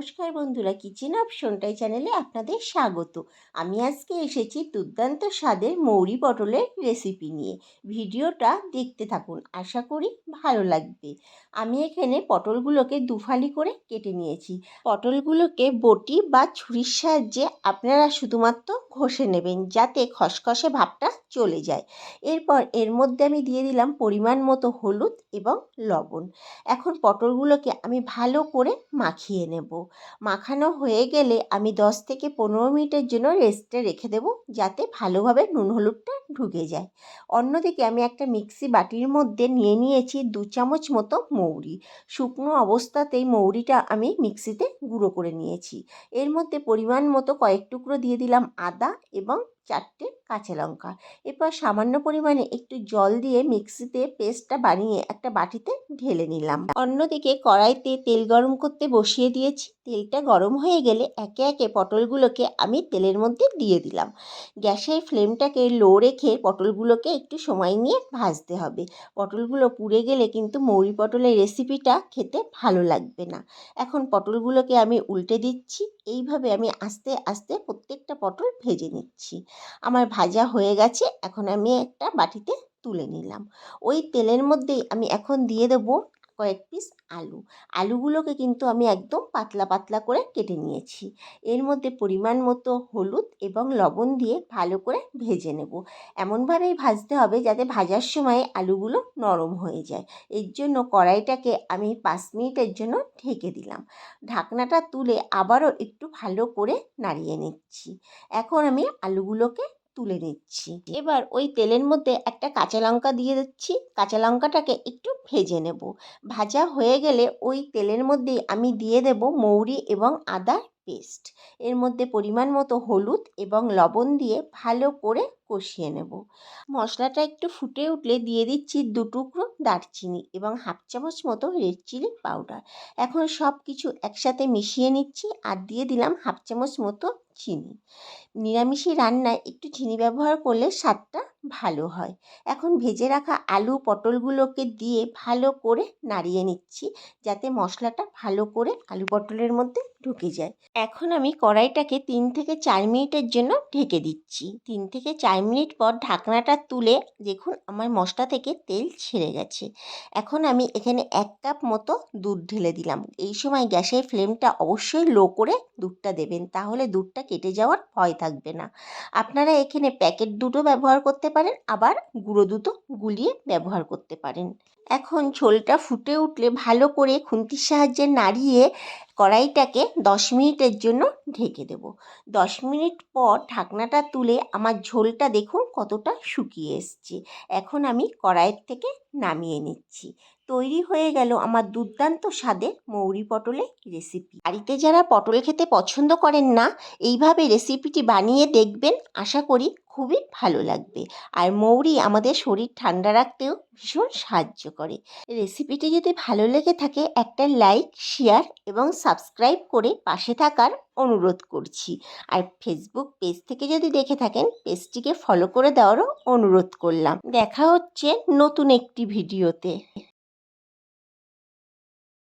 নমস্কার বন্ধুরা, কিচেন অপশনটাই চ্যানেলে আপনাদের স্বাগত। আমি আজকে এসেছি দুর্দান্ত স্বাদের মৌরি পটলের রেসিপি নিয়ে। ভিডিওটা দেখতে থাকুন, আশা করি ভালো লাগবে। আমি এখানে পটলগুলোকে দুফালি করে কেটে নিয়েছি। পটলগুলোকে বটি বা ছুরির সাহায্যে আপনারা শুধুমাত্র ঘষে নেবেন, যাতে খসখসে ভাবটা চলে যায়। এরপর এর মধ্যে আমি দিয়ে দিলাম পরিমাণ মতো হলুদ এবং লবণ। এখন পটলগুলোকে আমি ভালো করে মাখিয়ে নেব। মাখানো হয়ে গেলে আমি 10 থেকে 15 মিনিটের জন্য রেস্টে রেখে দেব, যাতে ভালোভাবে নুন হলুদটা ঢুকে যায়। অন্যদিকে আমি একটা মিক্সি বাটির মধ্যে নিয়ে নিয়েছি 2 চামচ মতো মৌরি। শুকনো অবস্থাতেই মৌরিটা আমি মিক্সিতে গুঁড়ো করে নিয়েছি। এর মধ্যে পরিমাণ মতো কয়েক টুকরো দিয়ে দিলাম আদা এবং 4টে কাঁচা লঙ্কা। এরপর সামান্য পরিমাণে একটু জল দিয়ে মিক্সিতে পেস্টটা বানিয়ে একটা বাটিতে ঢেলে নিলাম। অন্যদিকে কড়াইতে তেল গরম করতে বসিয়ে দিয়েছি। তেলটা গরম হয়ে গেলে একে একে পটলগুলোকে আমি তেলের মধ্যে দিয়ে দিলাম। গ্যাসের ফ্লেমটাকে লো রেখে পটলগুলোকে একটু সময় নিয়ে ভাজতে হবে। পটলগুলো পুড়ে গেলে কিন্তু মৌরি পটলের রেসিপিটা খেতে ভালো লাগবে না। এখন পটলগুলোকে আমি উল্টে দিচ্ছি। এইভাবে আমি আস্তে আস্তে প্রত্যেকটা পটল ভেজে নিচ্ছি। আমার ভাজা হয়ে গেছে, এখন আমি একটা বাটিতে তুলে নিলাম। ওই তেলের মধ্যেই আমি এখন দিয়ে দেবো কয়েক পিস আলু। আলুগুলোকে কিন্তু আমি একদম পাতলা পাতলা করে কেটে নিয়েছি। এর মধ্যে পরিমাণ মতো হলুদ এবং লবণ দিয়ে ভালো করে ভেজে নেব। এমনভাবেই ভাজতে হবে যাতে ভাজার সময় আলুগুলো নরম হয়ে যায়। এর জন্য কড়াইটাকে আমি 5 মিনিটের জন্য ঢেকে দিলাম। ঢাকনাটা তুলে আবারও একটু ভালো করে নাড়িয়ে নিচ্ছি। এখন আমি আলুগুলোকে তুলে নিচ্ছি। এবার ওই তেলের মধ্যে একটা কাঁচা লঙ্কা দিয়ে দিচ্ছি। কাঁচা লঙ্কাটাকে একটু ভেজে নেব। ভাজা হয়ে গেলে ওই তেলের মধ্যেই আমি দিয়ে দেব মৌরি এবং আদার পেস্ট। এর মধ্যে পরিমাণ মতো হলুদ এবং লবণ দিয়ে ভালো করে কষিয়ে নেব। মশলাটা একটু ফুটে উঠলে দিয়ে দিচ্ছি 2 টুকরো দারচিনি এবং হাফ চামচ মতো রেড চিলি পাউডার। এখন সব কিছু একসাথে মিশিয়ে নিচ্ছি আর দিয়ে দিলাম হাফ চামচ মতো চিনি। নিরামিষি রান্নায় একটু চিনি ব্যবহার করলে স্বাদটা ভালো হয়। এখন ভেজে রাখা আলু পটলগুলোকে দিয়ে ভালো করে নাড়িয়ে নিচ্ছি, যাতে মশলাটা ভালো করে আলু পটলের মধ্যে ঢুকে যায়। এখন আমি কড়াইটাকে 3 থেকে 4 মিনিটের জন্য ঢেকে দিচ্ছি। 3 থেকে 4 মিনিট পর ঢাকনাটা তুলে দেখুন আমার মশলা থেকে তেল ছেড়ে গেছে। এখন আমি এখানে 1 কাপ মতো দুধ ঢেলে দিলাম। এই সময় গ্যাসের ফ্লেমটা অবশ্যই লো করে দুধটা দেবেন, তাহলে দুধটা কেটে যাওয়ার ভয় থাকবে না। আপনারা এখানে প্যাকেট দুধও ব্যবহার করতে পারেন, আবার গুঁড়ো দুধও গুলিয়ে ব্যবহার করতে পারেন। এখন ঝোলটা ফুটে উঠলে ভালো করে খুন্তির সাহায্যে নাড়িয়ে কড়াইটাকে 10 মিনিটের জন্য ঢেকে দেব। 10 মিনিট পর ঢাকনাটা তুলে আমার ঝোলটা দেখুন কতটা শুকিয়ে এসছে। এখন আমি কড়াইয়ের থেকে নামিয়ে নিচ্ছি। তৈরি হয়ে গেল আমার দুর্দান্ত স্বাদের মৌরি পটলের রেসিপি। বাড়িতে যারা পটল খেতে পছন্দ করেন না, এইভাবে রেসিপিটি বানিয়ে দেখবেন, আশা করি খুবই ভালো লাগবে। আর মৌরি আমাদের শরীর ঠান্ডা রাখতেও ভীষণ সাহায্য করে। রেসিপিটি যদি ভালো লেগে থাকে একটা লাইক, শেয়ার এবং সাবস্ক্রাইব করে পাশে থাকার অনুরোধ করছি। আর ফেসবুক পেজ থেকে যদি দেখে থাকেন, পেজটিকে ফলো করে দেওয়ারও অনুরোধ করলাম। দেখা হচ্ছে নতুন একটি ভিডিওতে।